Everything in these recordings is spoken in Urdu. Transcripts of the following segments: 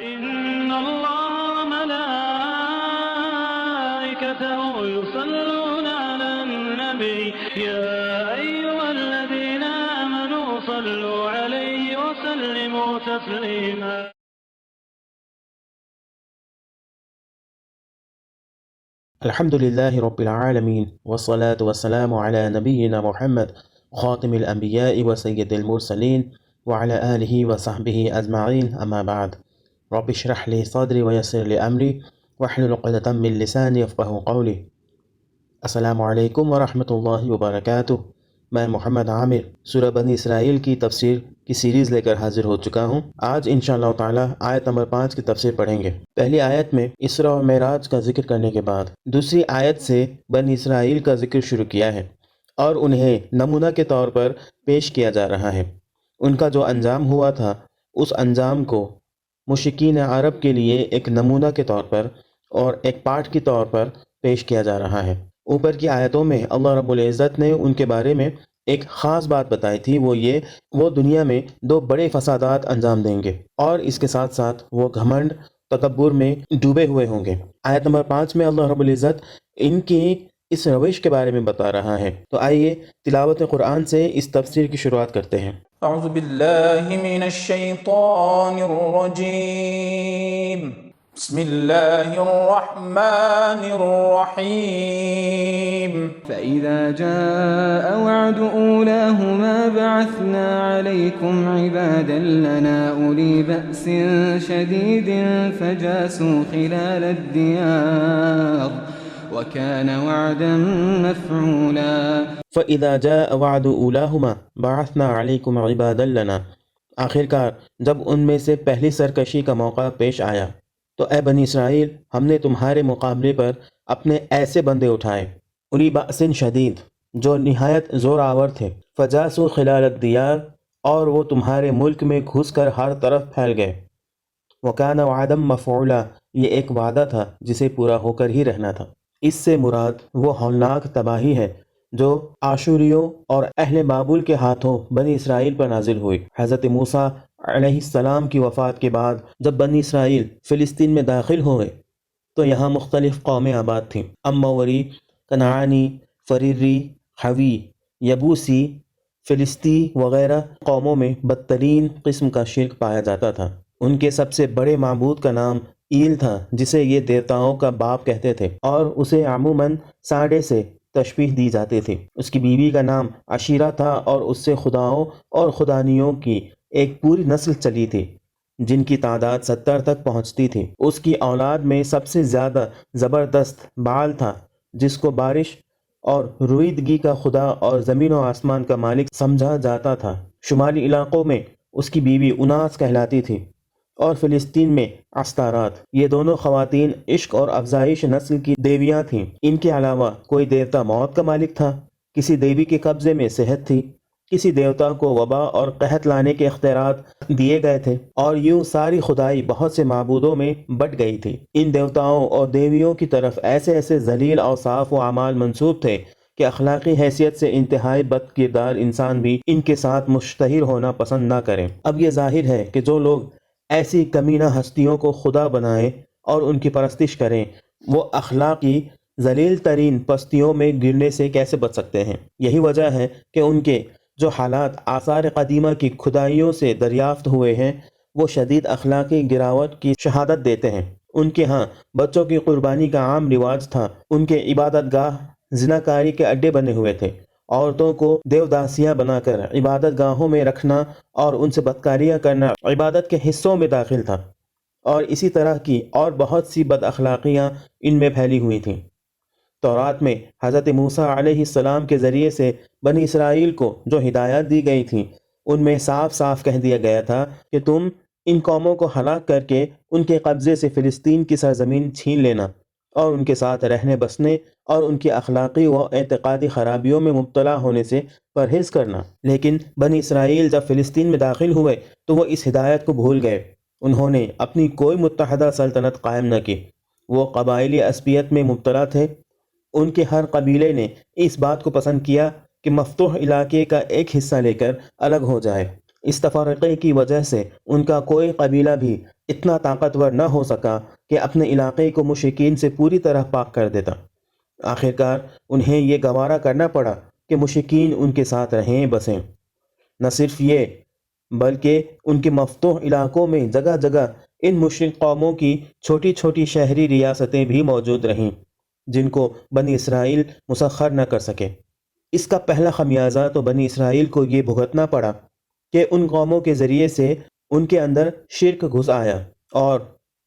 إن الله وملائكته يصلون على النبي يا أيها الذين آمنوا صلوا عليه وسلموا تسليما. الحمد لله رب العالمين والصلاة والسلام على نبينا محمد خاتم الأنبياء وسيد المرسلين وعلى آله وصحبه أجمعين أما بعد رب اشرح لي صدري ويسر لي أمري واحلل عقدة من لساني يفقهوا قولي. السلام علیکم ورحمۃ اللہ وبرکاتہ. میں محمد عامر سورہ بنی اسرائیل کی تفسیر کی سیریز لے کر حاضر ہو چکا ہوں. آج انشاءاللہ تعالی آیت نمبر 5 کی تفسیر پڑھیں گے. پہلی آیت میں اسراء و معراج کا ذکر کرنے کے بعد دوسری آیت سے بنی اسرائیل کا ذکر شروع کیا ہے اور انہیں نمونہ کے طور پر پیش کیا جا رہا ہے. ان کا جو انجام ہوا تھا اس انجام کو مشرکین عرب کے لیے ایک نمونہ کے طور پر اور ایک پاٹ کے طور پر پیش کیا جا رہا ہے. اوپر کی آیتوں میں اللہ رب العزت نے ان کے بارے میں ایک خاص بات بتائی تھی، وہ دنیا میں 2 بڑے فسادات انجام دیں گے اور اس کے ساتھ ساتھ وہ گھمنڈ تکبر میں ڈوبے ہوئے ہوں گے. آیت نمبر 5 میں اللہ رب العزت ان کی اس روش کے بارے میں بتا رہا ہے. تو آئیے تلاوت قرآن سے اس تفسیر کی شروعات کرتے ہیں. اعوذ باللہ من الشیطان الرجیم بسم اللہ الرحمن الرحیم فإذا جاء وعد أولاهما بعثنا عليكم عبادا لنا أولي بأس شديد فجاسوا خلال الديار وكان وعدا مفعولا. فَإِذَا جَاءَ وَعْدُ أُولَاهُمَا بَعَثْنَا عَلَيْكُمْ عِبَادًا لَنَا. آخرکار جب ان میں سے پہلی سرکشی کا موقع پیش آیا تو اے بنی اسرائیل ہم نے تمہارے مقابلے پر اپنے ایسے بندے اٹھائے اولی بأس شدید جو نہایت زور آور تھے، فجاسوا خلال الدیار اور وہ تمہارے ملک میں گھس کر ہر طرف پھیل گئے. وَكَانَ وَعْدًا مَفْعُولًا یہ ایک وعدہ تھا جسے پورا ہو کر ہی رہنا تھا. اس سے مراد وہ ہولناک تباہی ہے جو آشوریوں اور اہل بابل کے ہاتھوں بنی اسرائیل پر نازل ہوئی. حضرت موسیٰ علیہ السلام کی وفات کے بعد جب بنی اسرائیل فلسطین میں داخل ہوئے تو یہاں مختلف قومیں آباد تھیں. اموری، کنعانی، فریری، حوی، یبوسی، فلسطی وغیرہ قوموں میں بدترین قسم کا شرک پایا جاتا تھا. ان کے سب سے بڑے معبود کا نام ایل تھا جسے یہ دیوتاؤں کا باپ کہتے تھے اور اسے عموماً سانڈے سے تشبیہ دی جاتی تھی. اس کی بیوی کا نام عشیرہ تھا اور اس سے خداؤں اور خدانیوں کی ایک پوری نسل چلی تھی جن کی تعداد 70 تک پہنچتی تھی. اس کی اولاد میں سب سے زیادہ زبردست بعال تھا جس کو بارش اور رویدگی کا خدا اور زمین و آسمان کا مالک سمجھا جاتا تھا. شمالی علاقوں میں اس کی بیوی اناس کہلاتی تھی اور فلسطین میں استارات. یہ دونوں خواتین عشق اور افزائش نسل کی دیویاں تھیں. ان کے علاوہ کوئی دیوتا موت کا مالک تھا، کسی دیوی کے قبضے میں صحت تھی، کسی دیوتا کو وبا اور قحط لانے کے اختیارات دیے گئے تھے اور یوں ساری خدائی بہت سے معبودوں میں بٹ گئی تھی. ان دیوتاؤں اور دیویوں کی طرف ایسے ذلیل اوصاف و اعمال منسوب تھے کہ اخلاقی حیثیت سے انتہائی بد کردار انسان بھی ان کے ساتھ مشتہر ہونا پسند نہ کریں. اب یہ ظاہر ہے کہ جو لوگ ایسی کمینہ ہستیوں کو خدا بنائیں اور ان کی پرستش کریں وہ اخلاقی ذلیل ترین پستیوں میں گرنے سے کیسے بچ سکتے ہیں. یہی وجہ ہے کہ ان کے جو حالات آثار قدیمہ کی کھدائیوں سے دریافت ہوئے ہیں وہ شدید اخلاقی گراوٹ کی شہادت دیتے ہیں. ان کے ہاں بچوں کی قربانی کا عام رواج تھا. ان کے عبادت گاہ زناکاری کے اڈے بنے ہوئے تھے. عورتوں کو دیوداسیاں بنا کر عبادت گاہوں میں رکھنا اور ان سے بدکاریاں کرنا عبادت کے حصوں میں داخل تھا اور اسی طرح کی اور بہت سی بد اخلاقیاں ان میں پھیلی ہوئی تھیں. تورات میں حضرت موسیٰ علیہ السلام کے ذریعے سے بنی اسرائیل کو جو ہدایات دی گئی تھیں ان میں صاف صاف کہہ دیا گیا تھا کہ تم ان قوموں کو ہلاک کر کے ان کے قبضے سے فلسطین کی سرزمین چھین لینا اور ان کے ساتھ رہنے بسنے اور ان کی اخلاقی و اعتقادی خرابیوں میں مبتلا ہونے سے پرہیز کرنا. لیکن بنی اسرائیل جب فلسطین میں داخل ہوئے تو وہ اس ہدایت کو بھول گئے. انہوں نے اپنی کوئی متحدہ سلطنت قائم نہ کی. وہ قبائلی عصبیت میں مبتلا تھے. ان کے ہر قبیلے نے اس بات کو پسند کیا کہ مفتوح علاقے کا ایک حصہ لے کر الگ ہو جائے. اس تفرقے کی وجہ سے ان کا کوئی قبیلہ بھی اتنا طاقتور نہ ہو سکا کہ اپنے علاقے کو مشرکین سے پوری طرح پاک کر دیتا۔ آخرکار انہیں یہ گوارا کرنا پڑا کہ مشرکین ان کے ساتھ رہیں بسیں۔ نہ صرف یہ بلکہ ان کے مفتوح علاقوں میں جگہ جگہ ان مشرک قوموں کی چھوٹی چھوٹی شہری ریاستیں بھی موجود رہیں جن کو بنی اسرائیل مسخر نہ کر سکے۔ اس کا پہلا خمیازہ تو بنی اسرائیل کو یہ بھگتنا پڑا کہ ان قوموں کے ذریعے سے ان کے اندر شرک گھس آیا، اور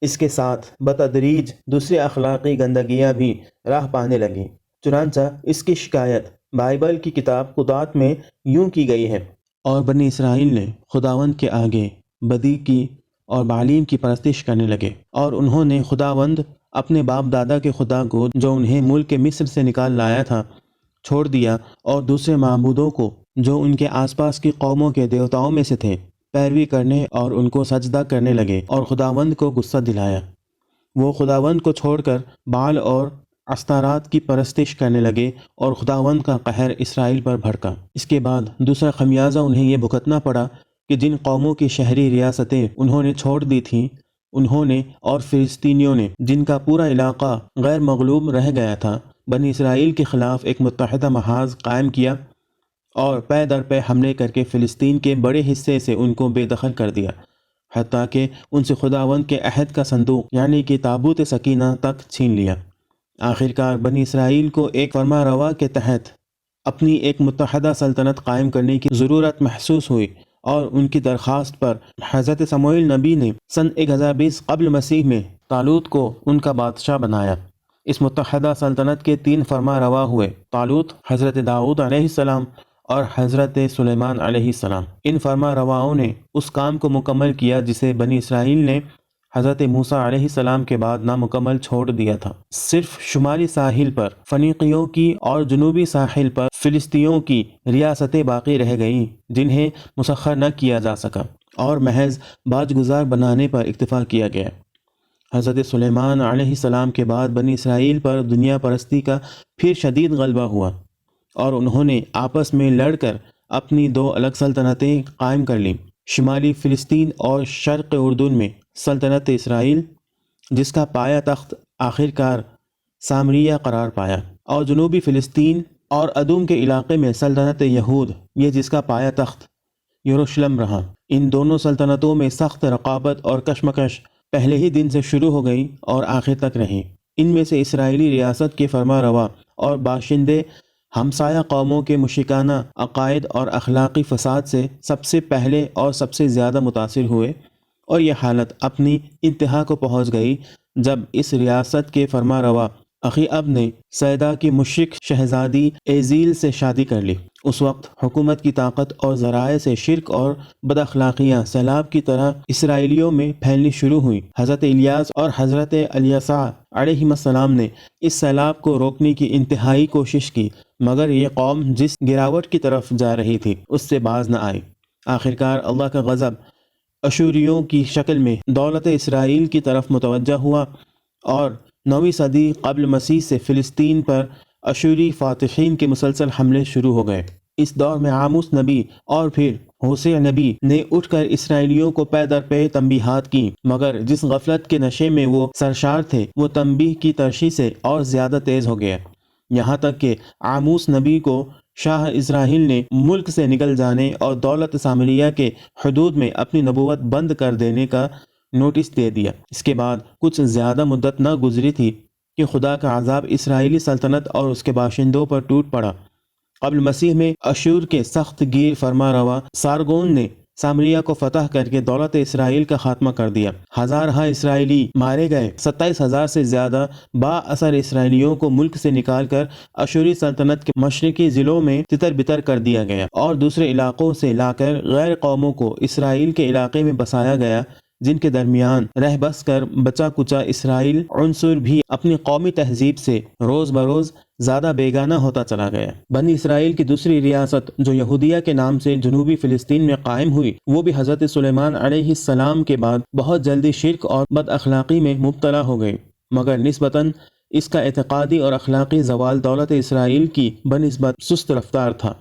اس کے ساتھ بتدریج دوسری اخلاقی گندگیاں بھی راہ پانے لگیں۔ چنانچہ اس کی شکایت بائبل کی کتاب قضات میں یوں کی گئی ہے: اور بنی اسرائیل نے خداوند کے آگے بدی کی اور بعلیم کی پرستش کرنے لگے، اور انہوں نے خداوند اپنے باپ دادا کے خدا کو جو انہیں ملک مصر سے نکال لایا تھا چھوڑ دیا، اور دوسرے معبودوں کو جو ان کے آس پاس کی قوموں کے دیوتاؤں میں سے تھے پیروی کرنے اور ان کو سجدہ کرنے لگے، اور خداوند کو غصہ دلایا۔ وہ خداوند کو چھوڑ کر بعل اور استارات کی پرستش کرنے لگے، اور خداوند کا قہر اسرائیل پر بھڑکا۔ اس کے بعد دوسرا خمیازہ انہیں یہ بھگتنا پڑا کہ جن قوموں کی شہری ریاستیں انہوں نے چھوڑ دی تھیں، انہوں نے اور فلسطینیوں نے، جن کا پورا علاقہ غیر مغلوب رہ گیا تھا، بنی اسرائیل کے خلاف ایک متحدہ محاذ قائم کیا اور پے در پے حملے کر کے فلسطین کے بڑے حصے سے ان کو بے دخل کر دیا، حتیٰ کہ ان سے خداوند کے عہد کا صندوق یعنی کہ تابوت سکینہ تک چھین لیا۔ آخرکار بنی اسرائیل کو ایک فرما روا کے تحت اپنی ایک متحدہ سلطنت قائم کرنے کی ضرورت محسوس ہوئی، اور ان کی درخواست پر حضرت سموئیل نبی نے سن 1020 قبل مسیح میں طالوت کو ان کا بادشاہ بنایا۔ اس متحدہ سلطنت کے 3 فرما روا ہوئے: طالوت، حضرت داؤد علیہ السلام اور حضرت سلیمان علیہ السلام۔ ان فرما رواؤں نے اس کام کو مکمل کیا جسے بنی اسرائیل نے حضرت موسیٰ علیہ السلام کے بعد نامکمل چھوڑ دیا تھا۔ صرف شمالی ساحل پر فنیقیوں کی اور جنوبی ساحل پر فلسطینیوں کی ریاستیں باقی رہ گئیں جنہیں مسخر نہ کیا جا سکا، اور محض باج گزار بنانے پر اکتفا کیا گیا۔ حضرت سلیمان علیہ السلام کے بعد بنی اسرائیل پر دنیا پرستی کا پھر شدید غلبہ ہوا، اور انہوں نے آپس میں لڑ کر اپنی 2 الگ سلطنتیں قائم کر لیں: شمالی فلسطین اور شرق اردن میں سلطنت اسرائیل، جس کا پایہ تخت آخرکار سامریہ قرار پایا، اور جنوبی فلسطین اور ادوم کے علاقے میں سلطنت یہود، یہ جس کا پایہ تخت یروشلم رہا۔ ان دونوں سلطنتوں میں سخت رقابت اور کشمکش پہلے ہی دن سے شروع ہو گئی اور آخر تک رہیں۔ ان میں سے اسرائیلی ریاست کے فرما روا اور باشندے ہمسایہ قوموں کے مشرکانہ عقائد اور اخلاقی فساد سے سب سے پہلے اور سب سے زیادہ متاثر ہوئے، اور یہ حالت اپنی انتہا کو پہنچ گئی جب اس ریاست کے فرما روا اخی اب نے سیدا کی مشرک شہزادی ایزیل سے شادی کر لی۔ اس وقت حکومت کی طاقت اور ذرائع سے شرک اور بد اخلاقیاں سیلاب کی طرح اسرائیلیوں میں پھیلنی شروع ہوئیں۔ حضرت الیاس اور حضرت الیسع علیہ السلام نے اس سیلاب کو روکنے کی انتہائی کوشش کی، مگر یہ قوم جس گراوٹ کی طرف جا رہی تھی اس سے باز نہ آئی۔ آخرکار اللہ کا غضب اشوریوں کی شکل میں دولت اسرائیل کی طرف متوجہ ہوا، اور 9ویں صدی قبل مسیح سے فلسطین پر اشوری فاتحین کے مسلسل حملے شروع ہو گئے۔ اس دور میں آموس نبی اور پھر ہوسے نبی نے اٹھ کر اسرائیلیوں کو پے در پے تنبیہات کی، مگر جس غفلت کے نشے میں وہ سرشار تھے وہ تنبیہ کی ترشی سے اور زیادہ تیز ہو گیا، یہاں تک کہ آموس نبی کو شاہ اسرائیل نے ملک سے نکل جانے اور دولت سامریہ کے حدود میں اپنی نبوت بند کر دینے کا نوٹس دے دیا۔ اس کے بعد کچھ زیادہ مدت نہ گزری تھی کہ خدا کا عذاب اسرائیلی سلطنت اور اس کے باشندوں پر ٹوٹ پڑا۔ قبل مسیح میں اشور کے سخت گیر فرما روا سارگون نے سامریہ کو فتح کر کے دولت اسرائیل کا خاتمہ کر دیا۔ ہزارہ اسرائیلی مارے گئے، 27,000 سے زیادہ با اثر اسرائیلیوں کو ملک سے نکال کر اشوری سلطنت کے مشرقی ضلعوں میں تتر بتر کر دیا گیا، اور دوسرے علاقوں سے لا کر غیر قوموں کو اسرائیل کے علاقے میں بسایا گیا، جن کے درمیان رہ بس کر بچا کچا اسرائیل عنصر بھی اپنی قومی تہذیب سے روز بروز زیادہ بیگانہ ہوتا چلا گیا۔ بنی اسرائیل کی دوسری ریاست جو یہودیہ کے نام سے جنوبی فلسطین میں قائم ہوئی، وہ بھی حضرت سلیمان علیہ السلام کے بعد بہت جلدی شرک اور بد اخلاقی میں مبتلا ہو گئی، مگر نسبتاً اس کا اعتقادی اور اخلاقی زوال دولت اسرائیل کی بنسبت سست رفتار تھا،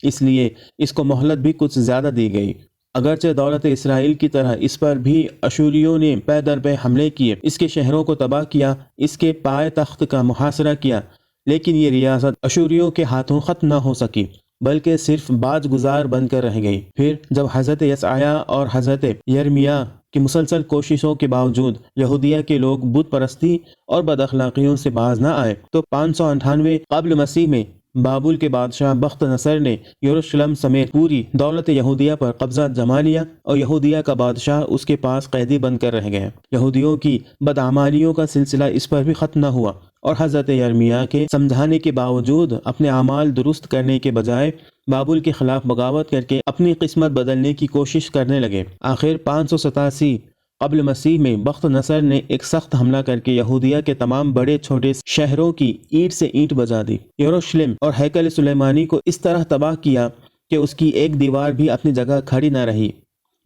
اس لیے اس کو مہلت بھی کچھ زیادہ دی گئی۔ اگرچہ دولت اسرائیل کی طرح اس پر بھی اشوریوں نے پے در پے حملے کیے، اس کے شہروں کو تباہ کیا، اس کے پائے تخت کا محاصرہ کیا، لیکن یہ ریاست اشوریوں کے ہاتھوں ختم نہ ہو سکی بلکہ صرف باج گزار بن کر رہ گئی۔ پھر جب حضرت یسعیاہ اور حضرت یرمیاہ کی مسلسل کوششوں کے باوجود یہودیہ کے لوگ بت پرستی اور بد اخلاقیوں سے باز نہ آئے تو 598 قبل مسیح میں بابل کے بادشاہ بخت نصر نے یروشلم سمیت پوری دولت یہودیہ پر قبضہ جما لیا اور یہودیہ کا بادشاہ اس کے پاس قیدی بن کر رہ گیا۔ یہودیوں کی بدعمالیوں کا سلسلہ اس پر بھی ختم نہ ہوا اور حضرت یرمیاہ کے سمجھانے کے باوجود اپنے اعمال درست کرنے کے بجائے بابل کے خلاف بغاوت کر کے اپنی قسمت بدلنے کی کوشش کرنے لگے۔ آخر 587 قبل مسیح میں بخت نصر نے ایک سخت حملہ کر کے یہودیہ کے تمام بڑے چھوٹے شہروں کی اینٹ سے اینٹ بجا دی۔ یروشلم اور ہیکل سلیمانی کو اس طرح تباہ کیا کہ اس کی ایک دیوار بھی اپنی جگہ کھڑی نہ رہی۔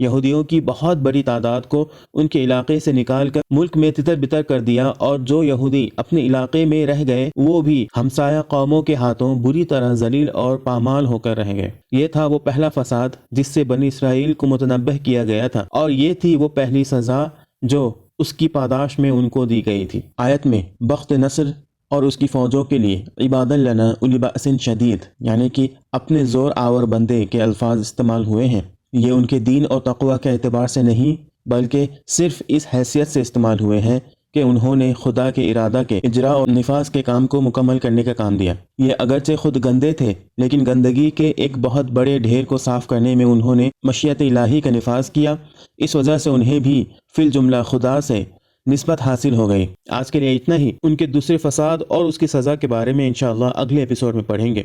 یہودیوں کی بہت بڑی تعداد کو ان کے علاقے سے نکال کر ملک میں تتر بتر کر دیا، اور جو یہودی اپنے علاقے میں رہ گئے وہ بھی ہمسایہ قوموں کے ہاتھوں بری طرح ذلیل اور پامال ہو کر رہ گئے۔ یہ تھا وہ پہلا فساد جس سے بنی اسرائیل کو متنبہ کیا گیا تھا، اور یہ تھی وہ پہلی سزا جو اس کی پاداش میں ان کو دی گئی تھی۔ آیت میں بخت نصر اور اس کی فوجوں کے لیے عباد لنا اولی بأس شدید یعنی کہ اپنے زور آور بندے کے الفاظ استعمال ہوئے ہیں۔ یہ ان کے دین اور تقوی کے اعتبار سے نہیں بلکہ صرف اس حیثیت سے استعمال ہوئے ہیں کہ انہوں نے خدا کے ارادہ کے اجراء اور نفاذ کے کام کو مکمل کرنے کا کام دیا۔ یہ اگرچہ خود گندے تھے لیکن گندگی کے ایک بہت بڑے ڈھیر کو صاف کرنے میں انہوں نے مشیت الہی کا نفاذ کیا، اس وجہ سے انہیں بھی فی الجملہ خدا سے نسبت حاصل ہو گئی۔ آج کے لیے اتنا ہی۔ ان کے دوسرے فساد اور اس کی سزا کے بارے میں انشاءاللہ اگلے ایپیسوڈ میں پڑھیں گے۔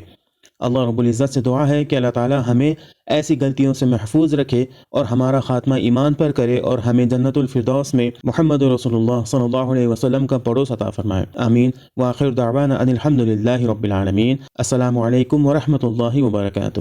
اللہ رب العزت سے دعا ہے کہ اللہ تعالی ہمیں ایسی غلطیوں سے محفوظ رکھے اور ہمارا خاتمہ ایمان پر کرے، اور ہمیں جنت الفردوس میں محمد رسول اللہ صلی اللہ علیہ وسلم کا پڑوس عطا فرمائے۔ آمین۔ وآخر دعوانا ان الحمد للہ رب العالمین۔ السلام علیکم ورحمۃ اللہ وبرکاتہ۔